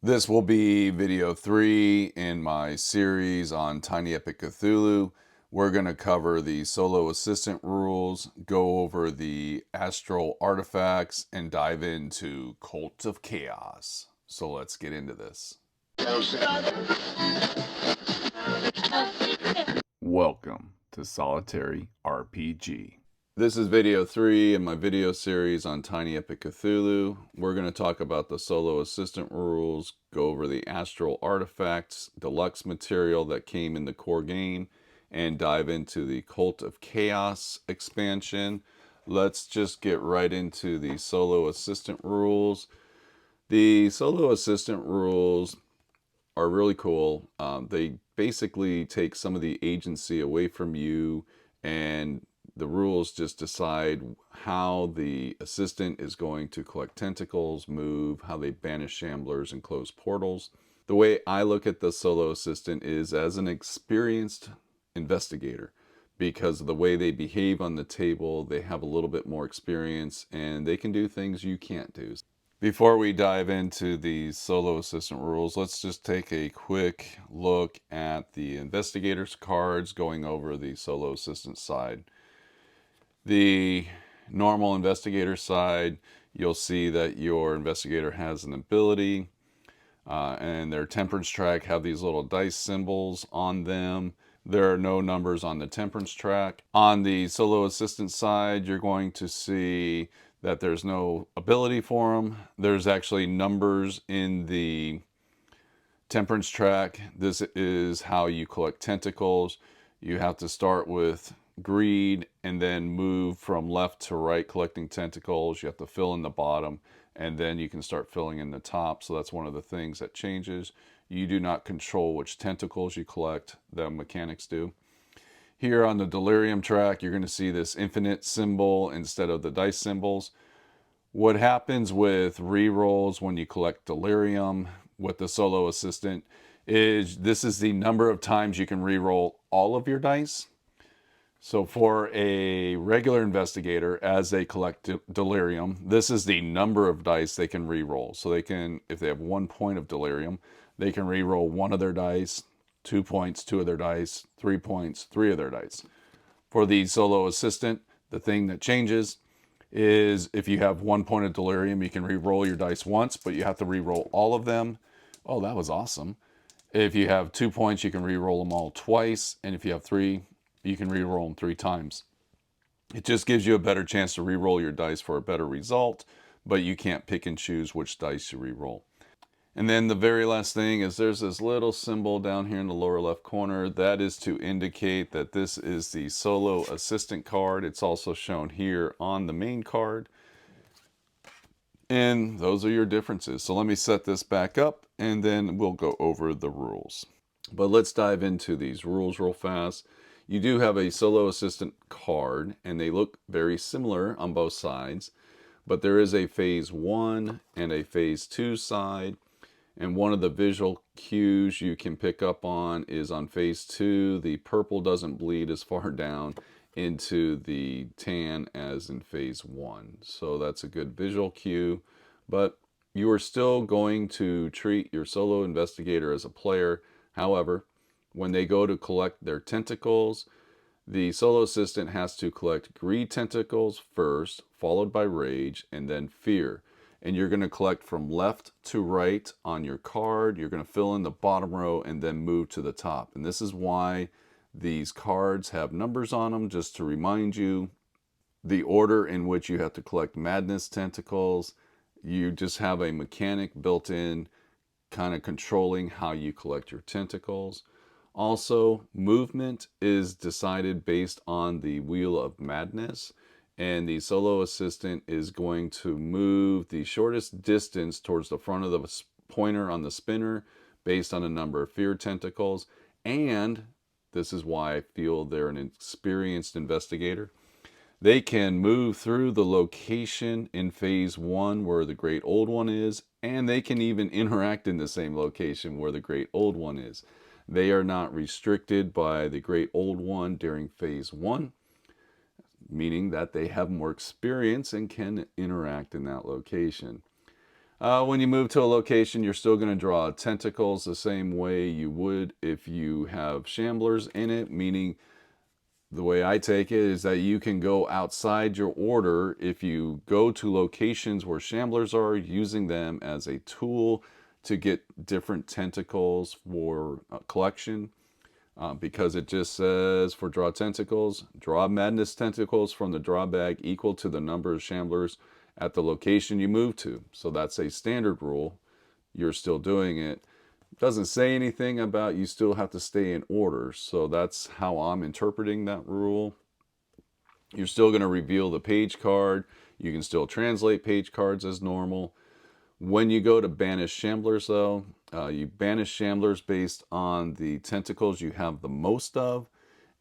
This will be video 3 in my series on Tiny Epic Cthulhu. We're going to cover the solo assistant rules, go over the astral artifacts, and dive into Cult of Chaos. So let's get into this. Welcome to Solitary RPG. This is video 3 in my video series on Tiny Epic Cthulhu. We're going to talk about the solo assistant rules, go over the astral artifacts, deluxe material that came in the core game, and dive into the Cult of Chaos expansion. Let's just get right into the solo assistant rules. The solo assistant rules are really cool. They basically take some of the agency away from you, and the rules just decide how the assistant is going to collect tentacles, move, how they banish shamblers and close portals. The way I look at the solo assistant is as an experienced investigator, because of the way they behave on the table. They have a little bit more experience and they can do things you can't do. Before we dive into the solo assistant rules, let's just take a quick look at the investigator's cards, going over the solo assistant side. The normal investigator side, you'll see that your investigator has an ability, and their temperance track have these little dice symbols on them. There are no numbers on the temperance track. On the solo assistant side, you're going to see that there's no ability for them. There's actually numbers in the temperance track. This is how you collect tentacles. You have to start with greed and then move from left to right collecting tentacles. You have to fill in the bottom and then you can start filling in the top. So that's one of the things that changes. You do not control which tentacles you collect. The mechanics do. Here on the delirium track, you're going to see this infinite symbol instead of the dice symbols. What happens with rerolls when you collect delirium with the solo assistant is this is the number of times you can reroll all of your dice. So for a regular investigator, as they collect delirium, this is the number of dice they can reroll. So they can, if they have 1 point of delirium, they can reroll one of their dice, 2 points, 2 of their dice, 3 points, 3 of their dice. For the solo assistant, the thing that changes is if you have 1 point of delirium, you can re-roll your dice once, but you have to re-roll all of them. Oh, that was awesome. If you have 2 points, you can re-roll them all twice. And if you have 3, you can re-roll them 3 times. It just gives you a better chance to re-roll your dice for a better result, but you can't pick and choose which dice you re-roll. And then the very last thing is there's this little symbol down here in the lower left corner. That is to indicate that this is the solo assistant card. It's also shown here on the main card. And those are your differences. So let me set this back up and then we'll go over the rules. But let's dive into these rules real fast. You do have a solo assistant card and they look very similar on both sides. But there is a phase 1 and a phase 2 side. And one of the visual cues you can pick up on is on phase 2, the purple doesn't bleed as far down into the tan as in phase 1. So that's a good visual cue, but you are still going to treat your solo investigator as a player. However, when they go to collect their tentacles, the solo assistant has to collect greed tentacles first, followed by rage, and then fear. And you're going to collect from left to right on your card. You're going to fill in the bottom row and then move to the top. And this is why these cards have numbers on them, just to remind you the order in which you have to collect madness tentacles. You just have a mechanic built in, kind of controlling how you collect your tentacles. Also, movement is decided based on the Wheel of Madness. And the solo assistant is going to move the shortest distance towards the front of the pointer on the spinner based on a number of fear tentacles. And this is why I feel they're an experienced investigator. They can move through the location in phase 1 where the Great Old One is, and they can even interact in the same location where the Great Old One is. They are not restricted by the Great Old One during phase 1. Meaning that they have more experience and can interact in that location. When you move to a location, you're still going to draw tentacles the same way you would if you have shamblers in it, meaning the way I take it is that you can go outside your order if you go to locations where shamblers are, using them as a tool to get different tentacles for collection. Because it just says for draw tentacles, draw madness tentacles from the draw bag equal to the number of shamblers at the location you move to. So that's a standard rule. You're still doing it. Doesn't say anything about you still have to stay in order. So that's how I'm interpreting that rule. You're still going to reveal the page card. You can still translate page cards as normal. When you go to banish shamblers, though, you banish shamblers based on the tentacles you have the most of.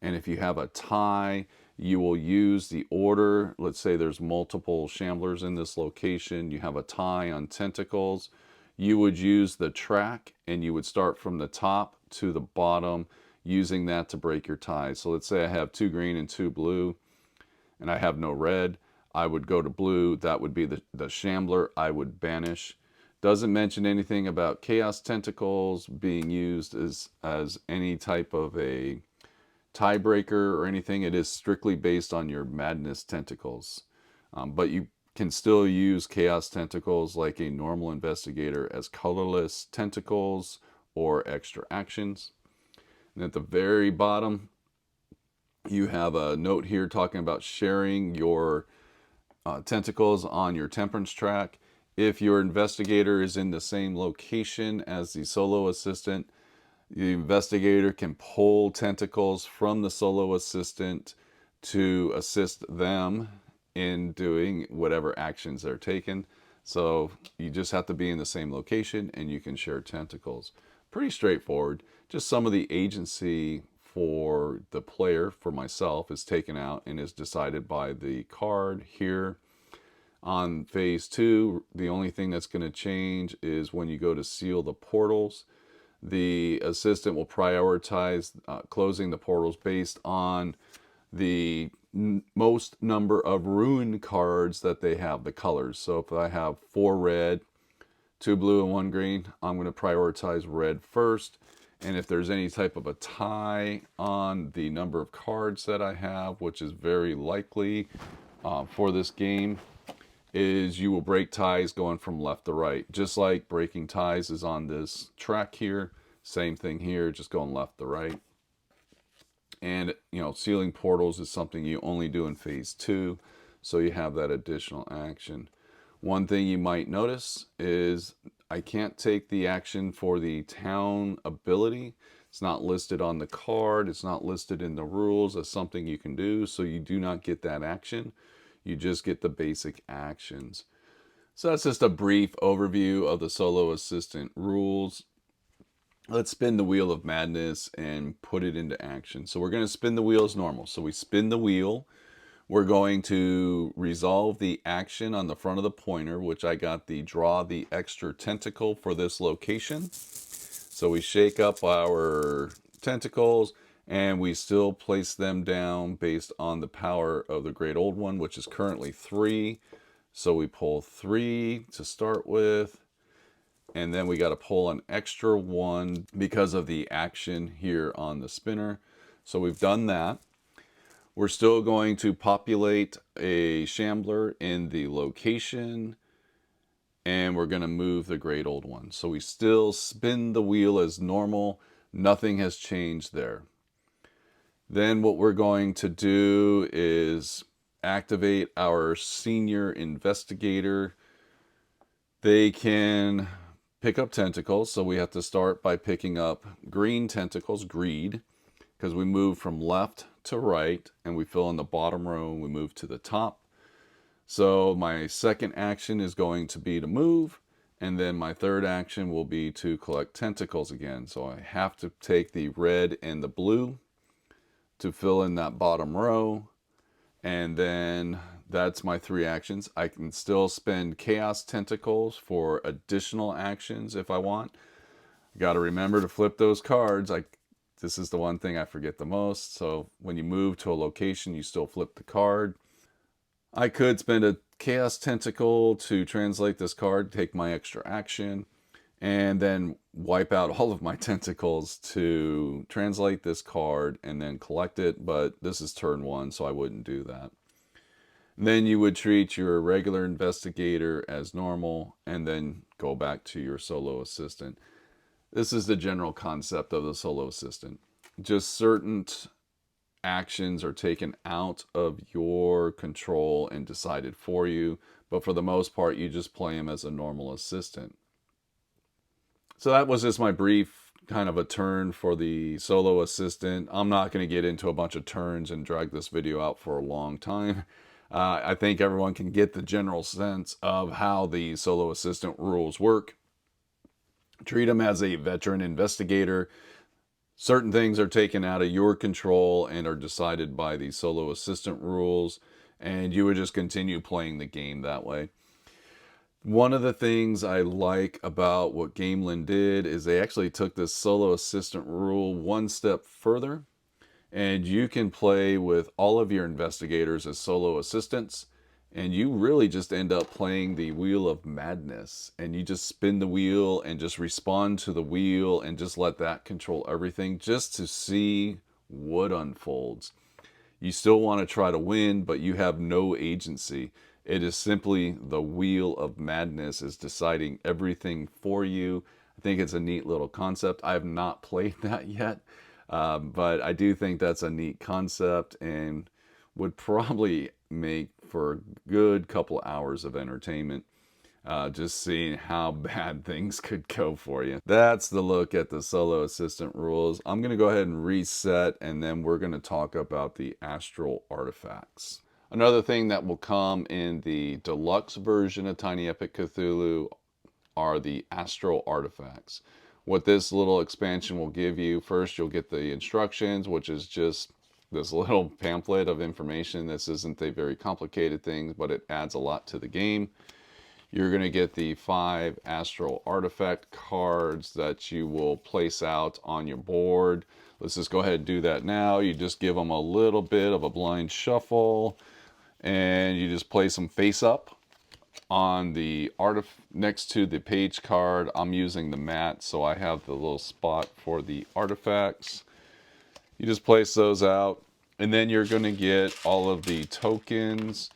And if you have a tie, you will use the order. Let's say there's multiple shamblers in this location. You have a tie on tentacles. You would use the track and you would start from the top to the bottom using that to break your ties. So let's say I have 2 green and 2 blue and I have no red. I would go to blue. That would be the shambler I would banish. Doesn't mention anything about chaos tentacles being used as any type of a tiebreaker or anything. It is strictly based on your madness tentacles. But you can still use chaos tentacles like a normal investigator as colorless tentacles or extra actions. And at the very bottom, you have a note here talking about sharing your tentacles on your temperance track. If your investigator is in the same location as the solo assistant, the investigator can pull tentacles from the solo assistant to assist them in doing whatever actions they're taking. So you just have to be in the same location and you can share tentacles. Pretty straightforward. Just some of the agency for the player, for myself, is taken out and is decided by the card here. On phase 2, the only thing that's going to change is when you go to seal the portals, the assistant will prioritize closing the portals based on the most number of ruin cards that they have, the colors. So if I have 4 red, 2 blue, and 1 green, I'm going to prioritize red first. And if there's any type of a tie on the number of cards that I have, which is very likely for this game, is you will break ties going from left to right. Just like breaking ties is on this track here. Same thing here, just going left to right. And, sealing portals is something you only do in phase 2. So you have that additional action. One thing you might notice is I can't take the action for the town ability. It's not listed on the card. It's not listed in the rules as something you can do. So you do not get that action. You just get the basic actions. So that's just a brief overview of the solo assistant rules. Let's spin the wheel of madness and put it into action. So we're going to spin the wheel as normal. So we spin the wheel. We're going to resolve the action on the front of the pointer, which I got the draw the extra tentacle for this location. So we shake up our tentacles and we still place them down based on the power of the Great Old One, which is currently 3. So we pull 3 to start with. And then we got to pull an extra 1 because of the action here on the spinner. So we've done that. We're still going to populate a shambler in the location. And we're going to move the Great Old One. So we still spin the wheel as normal. Nothing has changed there. Then what we're going to do is activate our senior investigator. They can pick up tentacles, so we have to start by picking up green tentacles, greed, because we move from left to right and we fill in the bottom row and we move to the top. So my second action is going to be to move, and then my third action will be to collect tentacles again. So I have to take the red and the blue to fill in that bottom row, and then that's my 3 actions. I can still spend chaos tentacles for additional actions if I want. Got to remember to flip those cards. This is the one thing I forget the most. So when you move to a location, you still flip the card. I could spend a Chaos Tentacle to translate this card, take my extra action, and then wipe out all of my tentacles to translate this card and then collect it, but this is turn 1, so I wouldn't do that. Then you would treat your regular investigator as normal and then go back to your solo assistant. This is the general concept of the solo assistant. Just certain actions are taken out of your control and decided for you, but for the most part, you just play him as a normal assistant. So that was just my brief kind of a turn for the solo assistant. I'm not going to get into a bunch of turns and drag this video out for a long time. I think everyone can get the general sense of how the solo assistant rules work. Treat him as a veteran investigator. Certain things are taken out of your control and are decided by the solo assistant rules, and you would just continue playing the game that way. One of the things I like about what Gamelin did is they actually took this solo assistant rule one step further, and you can play with all of your investigators as solo assistants, and you really just end up playing the Wheel of Madness, and you just spin the wheel and just respond to the wheel and just let that control everything just to see what unfolds. You still want to try to win, but you have no agency. It is simply the Wheel of Madness is deciding everything for you. I think it's a neat little concept. I have not played that yet, but I do think that's a neat concept and would probably make for a good couple hours of entertainment. Just seeing how bad things could go for you. That's the look at the solo assistant rules. I'm going to go ahead and reset, and then we're going to talk about the astral artifacts. Another thing that will come in the deluxe version of Tiny Epic Cthulhu are the astral artifacts. What this little expansion will give you, first you'll get the instructions, which is just this little pamphlet of information. This isn't a very complicated thing, but it adds a lot to the game. You're going to get the 5 astral artifact cards that you will place out on your board. Let's just go ahead and do that now. You just give them a little bit of a blind shuffle, and you just place them face up on the next to the page card. I'm using the mat, so I have the little spot for the artifacts. You just place those out, and then you're going to get all of the tokens,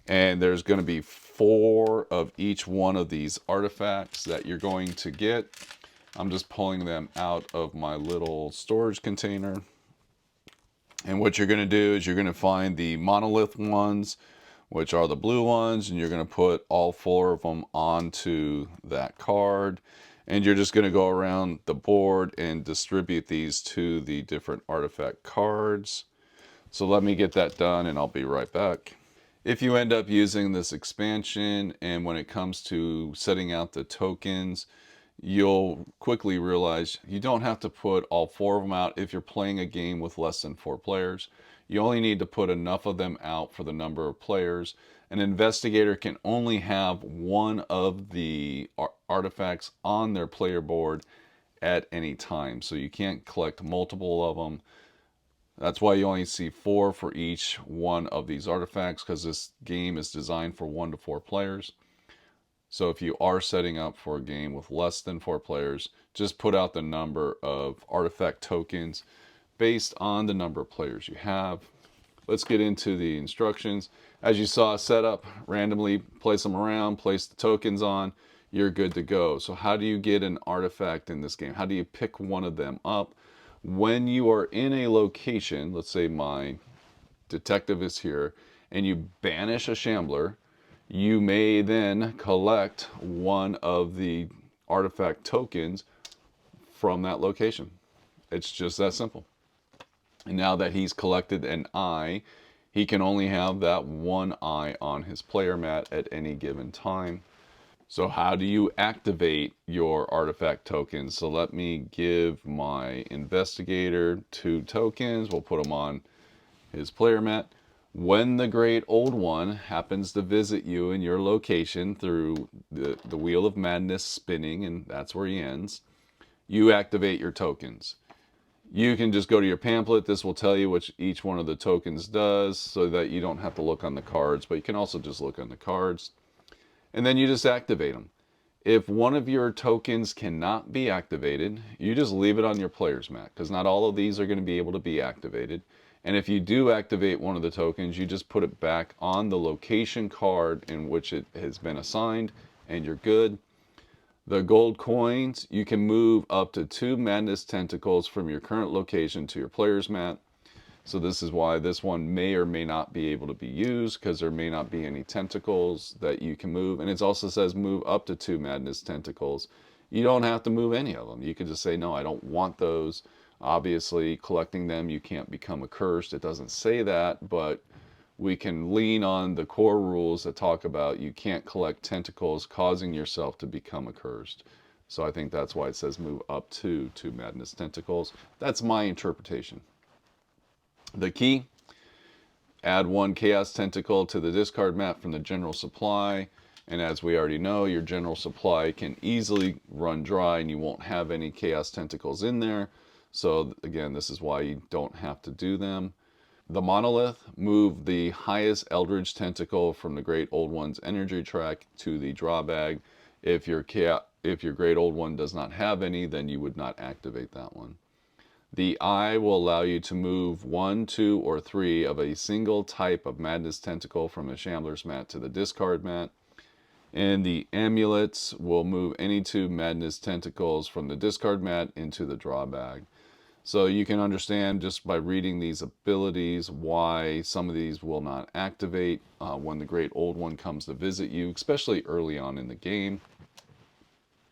and there's going to be 4 of each one of these artifacts that you're going to get. I'm just pulling them out of my little storage container. And what you're going to do is you're going to find the monolith ones, which are the blue ones, and you're going to put all 4 of them onto that card. And you're just going to go around the board and distribute these to the different artifact cards. So let me get that done and I'll be right back. If you end up using this expansion, and when it comes to setting out the tokens, you'll quickly realize you don't have to put all 4 of them out if you're playing a game with less than 4 players. You only need to put enough of them out for the number of players. An investigator can only have one of the artifacts on their player board at any time, so you can't collect multiple of them. That's why you only see 4 for each one of these artifacts, because this game is designed for 1 to 4 players. So if you are setting up for a game with less than 4 players, just put out the number of artifact tokens based on the number of players you have. Let's get into the instructions. As you saw, set up, randomly place them around, place the tokens on, you're good to go. So how do you get an artifact in this game? How do you pick one of them up? When you are in a location, let's say my detective is here, and you banish a shambler, you may then collect one of the artifact tokens from that location. It's just that simple. And now that he's collected an eye, he can only have that one eye on his player mat at any given time. So how do you activate your artifact tokens? So let me give my investigator 2 tokens. We'll put them on his player mat. When the Great Old One happens to visit you in your location through the Wheel of Madness spinning, and that's where he ends, you activate your tokens. You can just go to your pamphlet. This will tell you what each one of the tokens does so that you don't have to look on the cards, but you can also just look on the cards. And then you just activate them. If one of your tokens cannot be activated, you just leave it on your player's mat, because not all of these are going to be able to be activated. And if you do activate one of the tokens, you just put it back on the location card in which it has been assigned, and you're good. The gold coins, you can move up to 2 madness tentacles from your current location to your player's mat. So this is why this one may or may not be able to be used, because there may not be any tentacles that you can move. And it also says move up to 2 madness tentacles. You don't have to move any of them. You can just say, no, I don't want those. Obviously, collecting them, you can't become accursed. It doesn't say that, but we can lean on the core rules that talk about you can't collect tentacles causing yourself to become accursed. So I think that's why it says move up to 2 madness tentacles. That's my interpretation. The key, add 1 chaos tentacle to the discard mat from the general supply. And as we already know, your general supply can easily run dry and you won't have any chaos tentacles in there. So again, this is why you don't have to do them. The monolith, move the highest eldritch tentacle from the Great Old One's energy track to the draw bag. If your Great Old One does not have any, then you would not activate that one. The eye will allow you to move 1, 2, or 3 of a single type of madness tentacle from a shambler's mat to the discard mat. And the amulets will move any 2 madness tentacles from the discard mat into the draw bag. So you can understand just by reading these abilities why some of these will not activate when the Great Old One comes to visit you, especially early on in the game.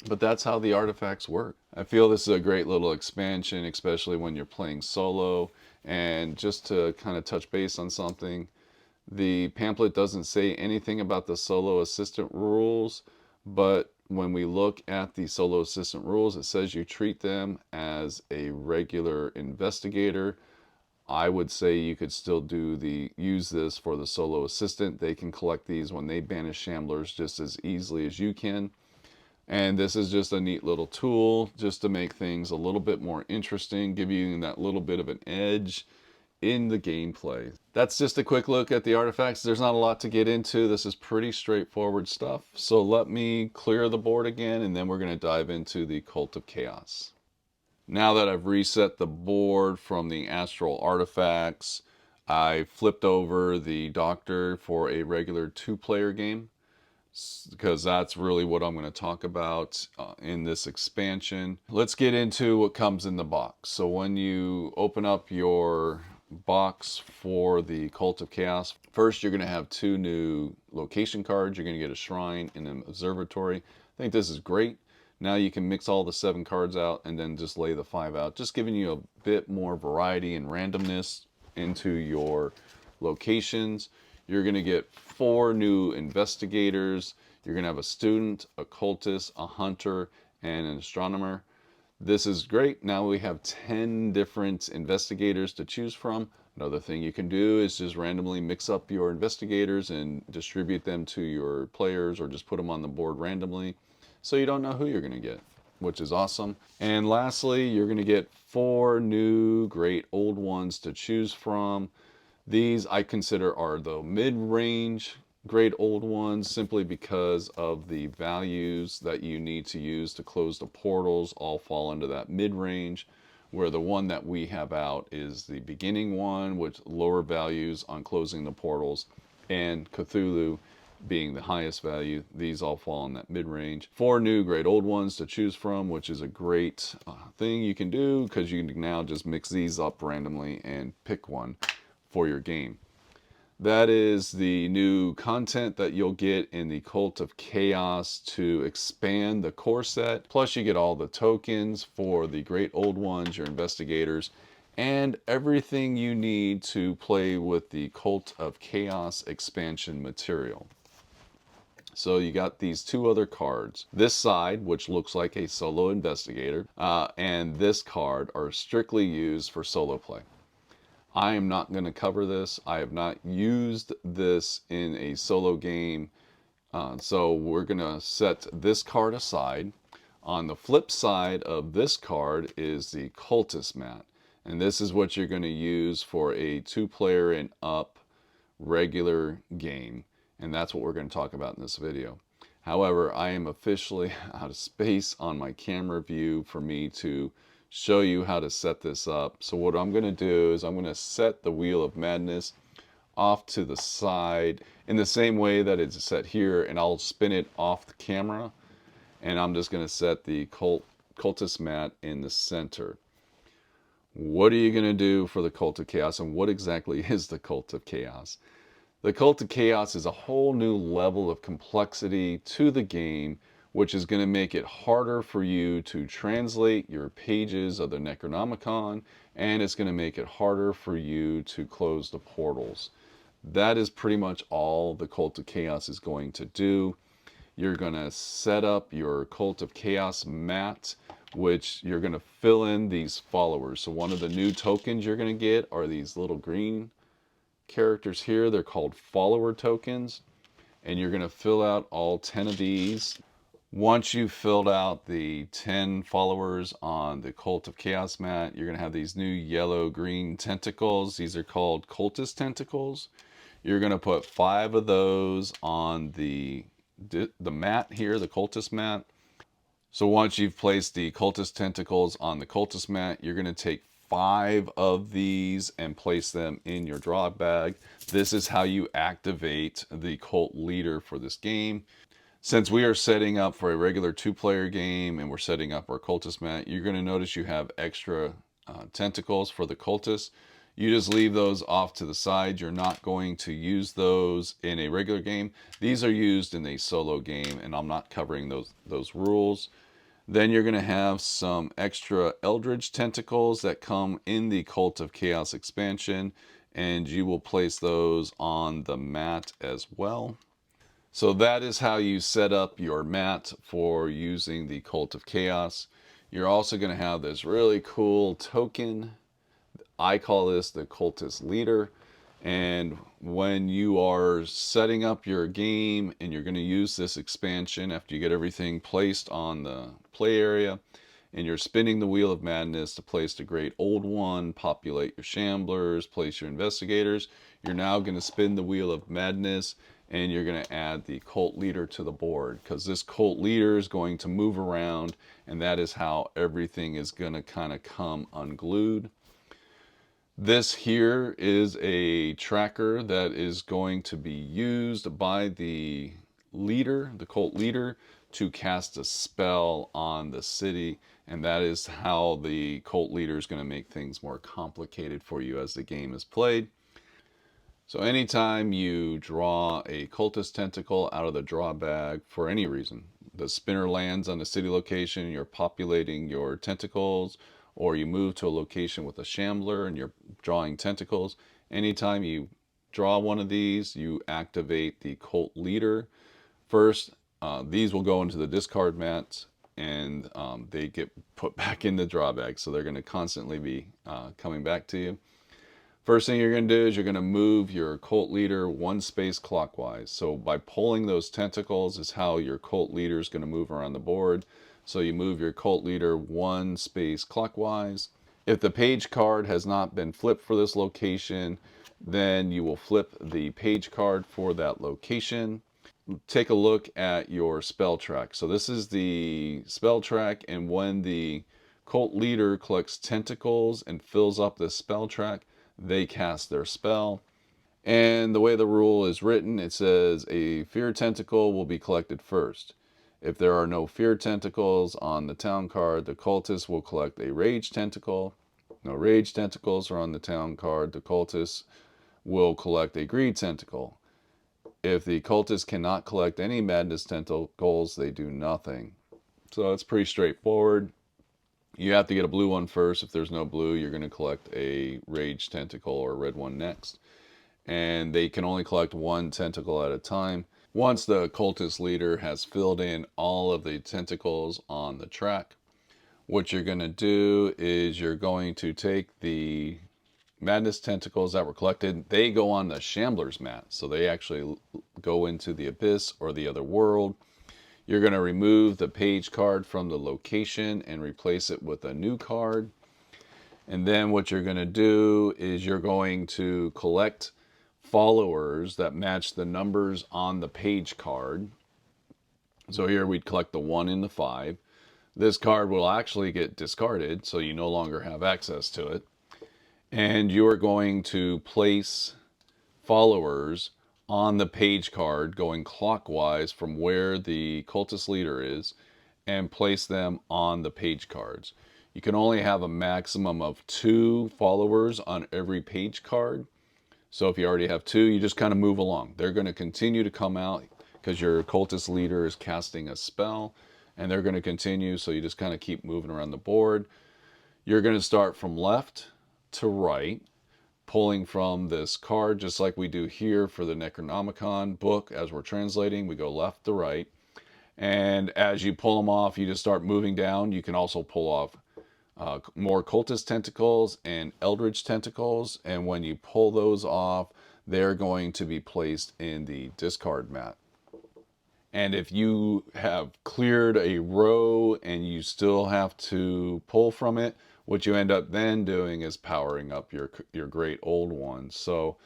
But that's how the artifacts work. I feel this is a great little expansion, especially when you're playing solo. And just to kind of touch base on something, the pamphlet doesn't say anything about the solo assistant rules, but when we look at the solo assistant rules, it says you treat them as a regular investigator. I would say you could still use this for the solo assistant. They can collect these when they banish shamblers just as easily as you can. And this is just a neat little tool just to make things a little bit more interesting, give you that little bit of an edge in the gameplay. That's just a quick look at the artifacts. There's not a lot to get into. This is pretty straightforward stuff. So let me clear the board again, and then we're going to dive into the Cult of Chaos. Now that I've reset the board from the astral artifacts, I flipped over the Doctor for a regular 2-player game, because that's really what I'm going to talk about in this expansion. Let's get into what comes in the box. So when you open up your box for the Cult of Chaos, first you're going to have 2 new location cards. You're going to get a shrine and an observatory. I think this is great. Now you can mix all the 7 cards out and then just lay the 5 out, just giving you a bit more variety and randomness into your locations. You're going to get 4 new investigators. You're going to have a student, a cultist, a hunter, and an astronomer. This is great. Now we have 10 different investigators to choose from. Another thing you can do is just randomly mix up your investigators and distribute them to your players, or just put them on the board randomly so you don't know who you're going to get, which is awesome. And lastly, you're going to get 4 new Great Old Ones to choose from. These I consider are the mid-range Great Old Ones, simply because of the values that you need to use to close the portals all fall into that mid-range, where the one that we have out is the beginning one with lower values on closing the portals, and Cthulhu being the highest value. These all fall in that mid-range. 4 new Great Old Ones to choose from, which is a great thing you can do, because you can now just mix these up randomly and pick one for your game. That is the new content that you'll get in the Cult of Chaos to expand the core set. Plus you get all the tokens for the Great Old Ones, your investigators, and everything you need to play with the Cult of Chaos expansion material. So you got these 2 other cards. This side, which looks like a solo investigator, and this card are strictly used for solo play. I am not going to cover this. I have not used this in a solo game. So we're going to set this card aside. On the flip side of this card is the Cultist mat. And this is what you're going to use for a 2-player and up regular game. And that's what we're going to talk about in this video. However, I am officially out of space on my camera view for me to show you how to set this up. So what I'm going to do is I'm going to set the Wheel of Madness off to the side in the same way that it's set here, and I'll spin it off the camera, and I'm just going to set the cultist mat in the center. What are you going to do for the Cult of Chaos, and what exactly is the Cult of Chaos? The Cult of Chaos is a whole new level of complexity to the game, which is going to make it harder for you to translate your pages of the Necronomicon, and it's going to make it harder for you to close the portals. That is pretty much all the Cult of Chaos is going to do. You're going to set up your Cult of Chaos mat, which you're going to fill in these followers. So one of the new tokens you're going to get are these little green characters here. They're called follower tokens, and you're going to fill out all 10 of these. Once you've filled out the 10 followers on the Cult of Chaos mat, you're going to have these new yellow-green tentacles. These are called cultist tentacles. You're going to put 5 of those on the mat here, the cultist mat. So once you've placed the cultist tentacles on the cultist mat, you're going to take 5 of these and place them in your draw bag. This is how you activate the cult leader for this game. Since we are setting up for a regular 2-player game and we're setting up our cultist mat, you're going to notice you have extra tentacles for the cultists. You just leave those off to the side. You're not going to use those in a regular game. These are used in a solo game, and I'm not covering those rules. Then you're going to have some extra Eldritch tentacles that come in the Cult of Chaos expansion, and you will place those on the mat as well. So that is how you set up your mat for using the Cult of Chaos. You're also going to have this really cool token. I call this the Cultist Leader. And when you are setting up your game and you're going to use this expansion after you get everything placed on the play area, and you're spinning the Wheel of Madness to place the Great Old One, populate your Shamblers, place your Investigators, you're now going to spin the Wheel of Madness and you're going to add the Cult Leader to the board, because this Cult Leader is going to move around, and that is how everything is going to kind of come unglued. This here is a tracker that is going to be used by the leader, the cult leader, to cast a spell on the city, and that is how the cult leader is going to make things more complicated for you as the game is played. So anytime you draw a cultist tentacle out of the draw bag for any reason, the spinner lands on a city location, you're populating your tentacles, or you move to a location with a shambler and you're drawing tentacles, anytime you draw one of these, you activate the cult leader. First, these will go into the discard mats, and they get put back in the draw bag, so they're going to constantly be coming back to you. First thing you're going to do is you're going to move your cult leader 1 space clockwise. So by pulling those tentacles is how your cult leader is going to move around the board. So you move your cult leader 1 space clockwise. If the page card has not been flipped for this location, then you will flip the page card for that location. Take a look at your spell track. So this is the spell track, and when the cult leader collects tentacles and fills up this spell track, they cast their spell. And the way the rule is written, it says a fear tentacle will be collected first. If there are no fear tentacles on the town card, the cultist will collect a rage tentacle. No rage tentacles are on the town card, the cultist will collect a greed tentacle. If the cultist cannot collect any madness tentacles, they do nothing. So it's pretty straightforward. You have to get a blue one first. If there's no blue, you're going to collect a rage tentacle or a red one next. And they can only collect 1 tentacle at a time. Once the cultist leader has filled in all of the tentacles on the track, what you're going to do is you're going to take the madness tentacles that were collected. They go on the Shambler's mat, so they actually go into the abyss or the other world. You're going to remove the page card from the location and replace it with a new card. And then what you're going to do is you're going to collect followers that match the numbers on the page card. So here we'd collect the 1 and the 5. This card will actually get discarded, so you no longer have access to it. And you are going to place followers on the page card going clockwise from where the cultist leader is and place them on the page cards. You can only have a maximum of 2 followers on every page card. So if you already have 2, you just kind of move along. They're going to continue to come out because your cultist leader is casting a spell, and they're going to continue, so you just kind of keep moving around the board. You're going to start from left to right, pulling from this card, just like we do here for the Necronomicon book. As we're translating, we go left to right. And as you pull them off, you just start moving down. You can also pull off more cultist tentacles and eldritch tentacles. And when you pull those off, they're going to be placed in the discard mat. And if you have cleared a row and you still have to pull from it, what you end up then doing is powering up your great old ones. So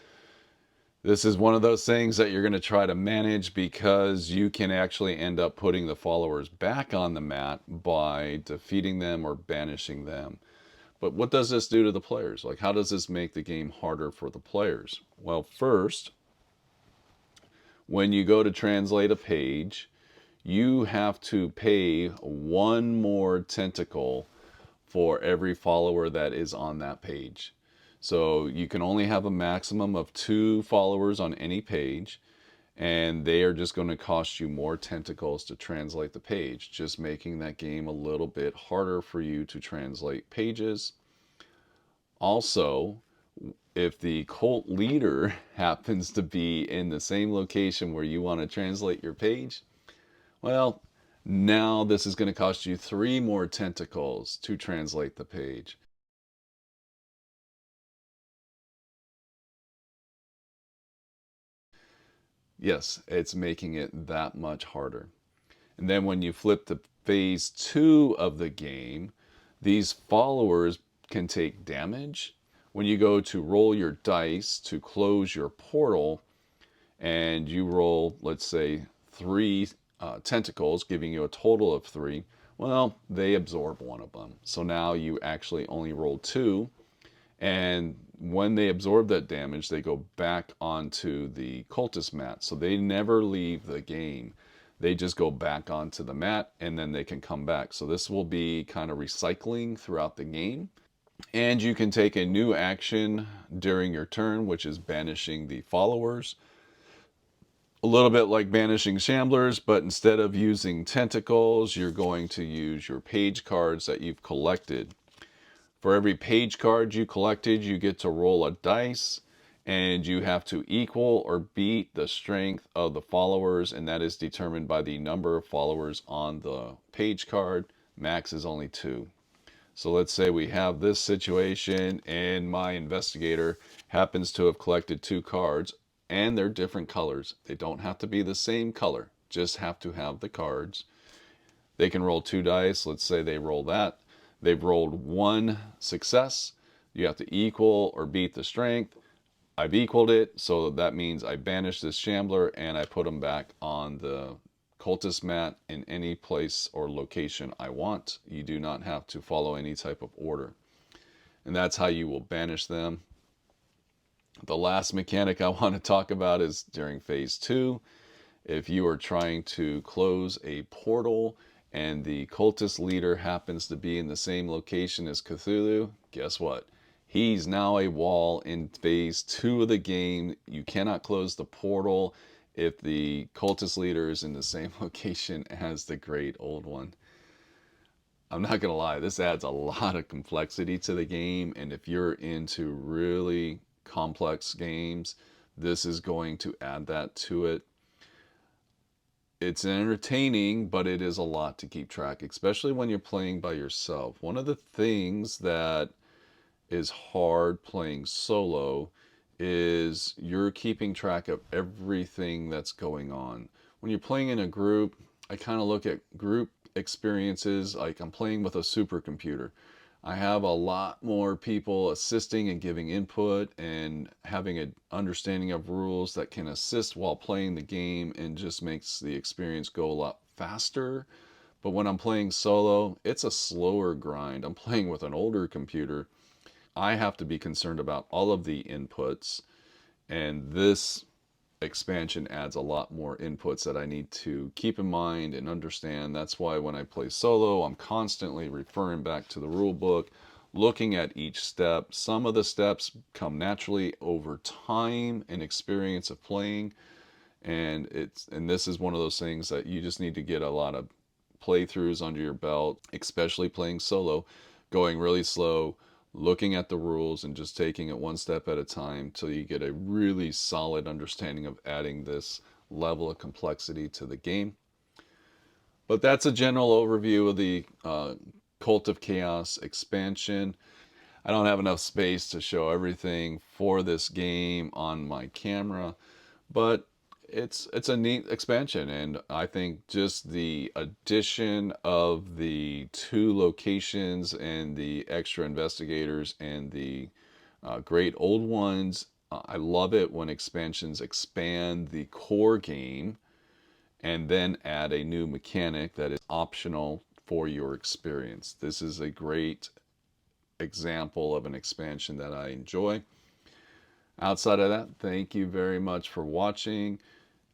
this is one of those things that you're going to try to manage, because you can actually end up putting the followers back on the mat by defeating them or banishing them. But what does this do to the players? Like, how does this make the game harder for the players? Well, first, when you go to translate a page, you have to pay 1 more tentacle for every follower that is on that page. So you can only have a maximum of 2 followers on any page, and they are just going to cost you more tentacles to translate the page, just making that game a little bit harder for you to translate pages. Also, if the cult leader happens to be in the same location where you want to translate your page, well, now this is going to cost you 3 more tentacles to translate the page. Yes, it's making it that much harder. And then when you flip to phase 2 of the game, these followers can take damage. When you go to roll your dice to close your portal, and you roll, let's say, 3 tentacles, giving you a total of 3, well, they absorb 1 of them. So now you actually only roll 2, and when they absorb that damage, they go back onto the cultist mat. So they never leave the game. They just go back onto the mat, and then they can come back. So this will be kind of recycling throughout the game. And you can take a new action during your turn, which is banishing the followers. A little bit like banishing shamblers, but instead of using tentacles, you're going to use your page cards that you've collected. For every page card you collected, you get to roll a dice, and you have to equal or beat the strength of the followers, and that is determined by the number of followers on the page card. Max is only 2. So let's say we have this situation, and my investigator happens to have collected 2 cards, and they're different colors. They don't have to be the same color, just have to have the cards. They can roll 2 dice. Let's say they roll that. They've rolled 1 success. You have to equal or beat the strength. I've equaled it, so that means I banish this shambler and I put them back on the cultist mat in any place or location I want. You do not have to follow any type of order. And that's how you will banish them. The last mechanic I want to talk about is during phase 2. If you are trying to close a portal and the cultist leader happens to be in the same location as Cthulhu, guess what? He's now a wall in phase 2 of the game. You cannot close the portal if the cultist leader is in the same location as the great old one. I'm not gonna lie, this adds a lot of complexity to the game, and if you're into really complex games, this is going to add that to it. It's entertaining, but it is a lot to keep track, especially when you're playing by yourself. One of the things that is hard playing solo is you're keeping track of everything that's going on. When you're playing in a group, I kind of look at group experiences like I'm playing with a supercomputer. I have a lot more people assisting and giving input and having an understanding of rules that can assist while playing the game and just makes the experience go a lot faster. But when I'm playing solo, it's a slower grind. I'm playing with an older computer. I have to be concerned about all of the inputs, and this expansion adds a lot more inputs that I need to keep in mind and understand. That's why when I play solo, I'm constantly referring back to the rule book, looking at each step. Some of the steps come naturally over time and experience of playing, and this is one of those things that you just need to get a lot of playthroughs under your belt, especially playing solo, going really slow, looking at the rules and just taking it one step at a time till you get a really solid understanding of adding this level of complexity to the game. But that's a general overview of the Cult of Chaos expansion. I don't have enough space to show everything for this game on my camera, but it's a neat expansion, and I think just the addition of the 2 locations and the extra investigators and the great old ones. I love it when expansions expand the core game and then add a new mechanic that is optional for your experience. This is a great example of an expansion that I enjoy. Outside of that, thank you very much for watching.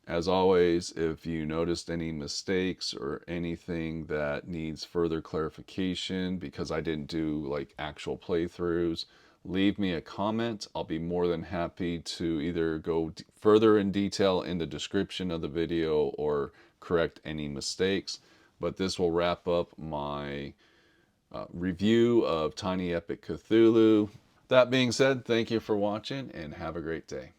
As always, if you noticed any mistakes or anything that needs further clarification because I didn't do like actual playthroughs, leave me a comment. I'll be more than happy to either go further in detail in the description of the video or correct any mistakes. But this will wrap up my review of Tiny Epic Cthulhu. That being said, thank you for watching and have a great day.